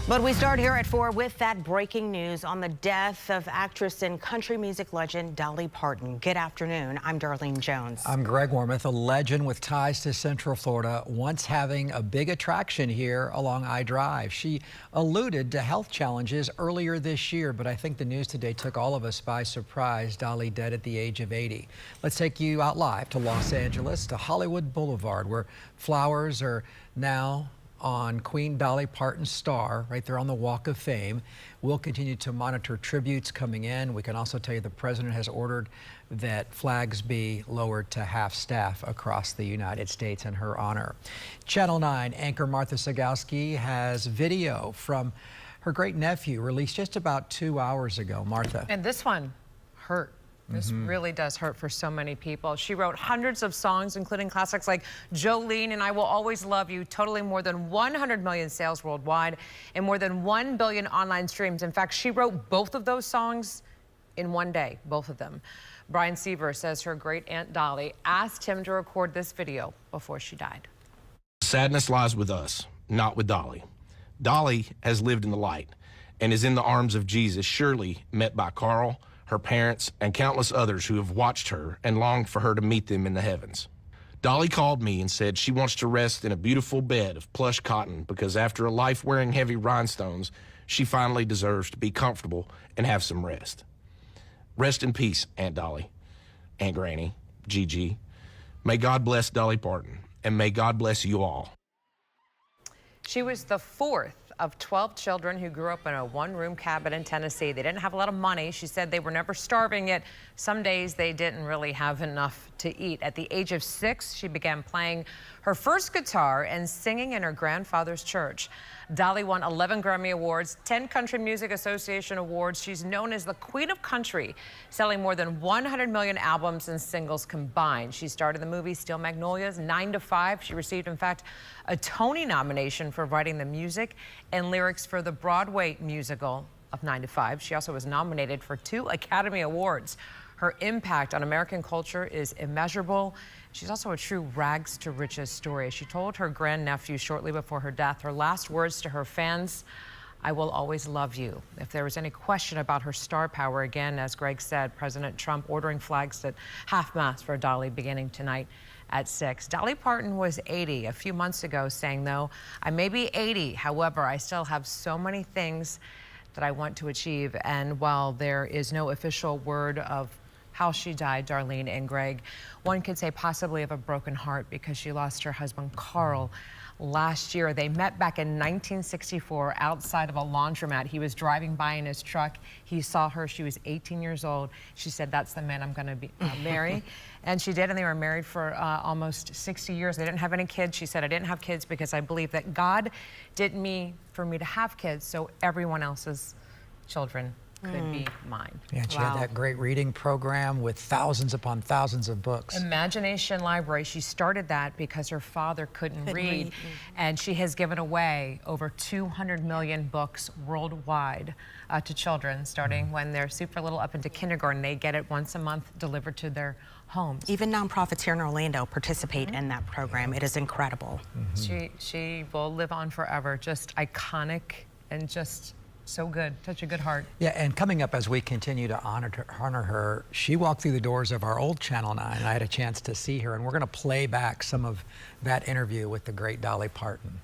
But we start here at 4 with that breaking news on the death of actress and country music legend Dolly Parton. Good afternoon. I'm Darlene Jones. I'm Greg Wormuth, a legend with ties to Central Florida, once having a big attraction here along I-Drive. She alluded to health challenges earlier this year, but I think the news today took all of us by surprise. Dolly dead at the age of 80. Let's take you out live to Los Angeles, to Hollywood Boulevard, where flowers are now on Queen Dolly Parton's star right there on the Walk of Fame. We'll continue to monitor tributes coming in. We can also tell you the president has ordered that flags be lowered to half staff across the United States in her honor. Channel 9 anchor Martha Sagowski has video from her great nephew released just about 2 hours ago. Martha. And this one hurt. This really does hurt for so many people. She wrote hundreds of songs, including classics like Jolene and I Will Always Love You, totaling more than 100 million sales worldwide and more than 1 billion online streams. In fact, she wrote both of those songs in one day, both of them. Brian Seaver says her great aunt Dolly asked him to record this video before she died. Sadness lies with us, not with Dolly. Dolly has lived in the light and is in the arms of Jesus, surely met by Carl, her parents, and countless others who have watched her and longed for her to meet them in the heavens. Dolly called me and said she wants to rest in a beautiful bed of plush cotton because after a life wearing heavy rhinestones, she finally deserves to be comfortable and have some rest. Rest in peace, Aunt Dolly, Aunt Granny, Gigi. May God bless Dolly Parton, and may God bless you all. She was the fourth of 12 children who grew up in a one-room cabin in Tennessee. They didn't have a lot of money. She said they were never starving, yet some days they didn't really have enough to eat. At the age of 6, she began playing her first guitar and singing in her grandfather's church. Dolly won 11 Grammy Awards, 10 Country Music Association Awards. She's known as the Queen of Country, selling more than 100 million albums and singles combined. She starred in the movie Steel Magnolias, 9 to 5. She received, in fact, a Tony nomination for writing the music and lyrics for the Broadway musical of 9 to 5. She also was nominated for 2 Academy Awards. Her impact on American culture is immeasurable. She's also a true rags to riches story. She told her grandnephew shortly before her death her last words to her fans: I will always love you. If there was any question about her star power, again, as Greg said, President Trump ordering flags at half-mast for Dolly beginning tonight at 6. Dolly Parton was 80 a few months ago, saying, though, I may be 80, however, I still have so many things that I want to achieve. And while there is no official word of how she died, Darlene and Greg, one could say possibly of a broken heart because she lost her husband, Carl, last year. They met back in 1964 outside of a laundromat. He was driving by in his truck. He saw her. She was 18 years old. She said, that's the man I'm going to marry. And she did, and they were married for almost 60 years. They didn't have any kids. She said, I didn't have kids because I believe that God didn't mean for me to have kids, so everyone else's children could be mine. Yeah, she had that great reading program with thousands upon thousands of books. Imagination Library. She started that because her father couldn't read. And she has given away over 200 million books worldwide to children, starting when they're super little up into kindergarten. They get it once a month delivered to their homes. Even nonprofits here in Orlando participate in that program. It is incredible. She will live on forever. Just iconic and just so good, such a good heart. Yeah, and coming up as we continue to honor her, she walked through the doors of our old Channel 9, and I had a chance to see her, and we're going to play back some of that interview with the great Dolly Parton.